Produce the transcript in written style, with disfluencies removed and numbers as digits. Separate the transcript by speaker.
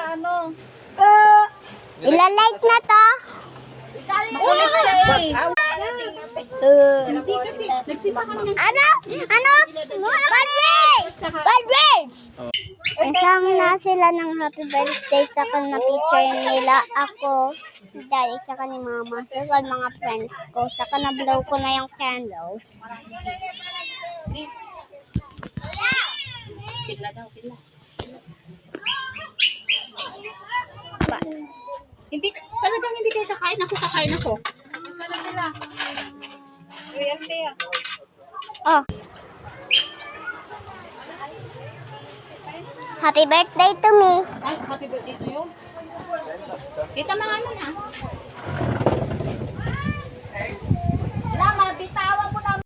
Speaker 1: ano.
Speaker 2: Ilalike na to.
Speaker 1: Makulit siya eh.
Speaker 2: Hindi kasi, nagsipa kami ng... Ano? Bad words! Bad words! Isama na sila ng happy birthday saka na picture nila ako, si daddy, saka ni mama, saka mga friends ko, saka na blow ko na yung candles.
Speaker 1: Pila daw, pila. Hindi, talagang hindi kayo kakain ako, kakain ako. Sana sila. Kuya, Tia.
Speaker 2: Oh. Happy birthday to me.
Speaker 1: Ay, happy birthday to you. Kita mga ano na. Wala, mabitawan mo